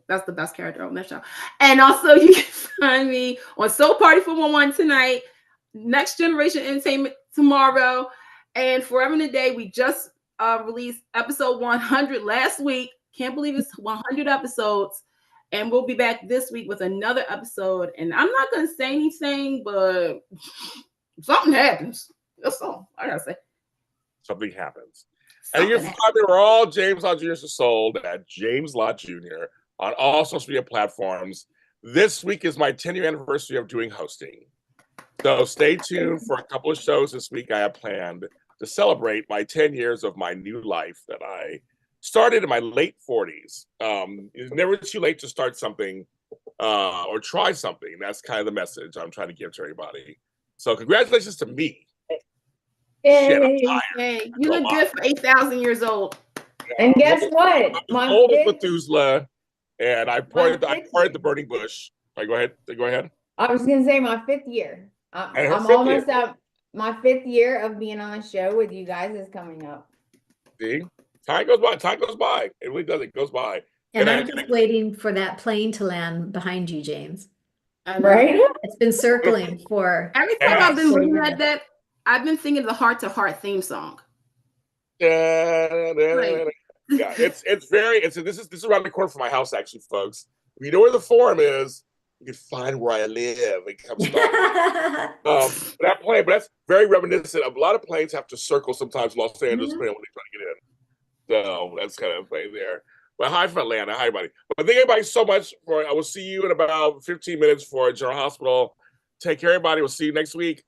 that's the best character on that show. And also, you can find me on Soul Party 411 tonight, Next Generation Entertainment tomorrow, and Forever and a Day. We just released episode 100 last week. Can't believe it's 100 episodes. And we'll be back this week with another episode. And I'm not going to say anything, but something happens. That's all I got to say. Something happens. And you can find me where all James Lott Jr. is sold at James Lott Jr. on all social media platforms. This week is my 10-year anniversary of doing hosting. So stay tuned for a couple of shows this week I have planned to celebrate my 10 years of my new life that I started in my late 40s. It's never too late to start something or try something. That's kind of the message I'm trying to give to everybody. So congratulations to me. Yay. Hey, you look good for 8,000 years old. And guess what? I'm old as Methuselah, and I poured the burning bush. Right, go ahead. I was going to say my 5th year. I'm almost up. My 5th year of being on the show with you guys is coming up. See? Time goes by. It really does. It goes by. And I'm just waiting for that plane to land behind you, James. Right? It's been circling for... Every time I've been looking at that, I've been thinking of the Heart to Heart theme song. Yeah, this is around the corner from my house, actually, folks. If you know where the Forum is, you can find where I live. It comes but that's very reminiscent. A lot of planes have to circle sometimes Los Angeles when they try to get in. So that's kind of a thing there. But hi from Atlanta. Hi, everybody. But thank everybody so much I will see you in about 15 minutes for General Hospital. Take care, everybody. We'll see you next week.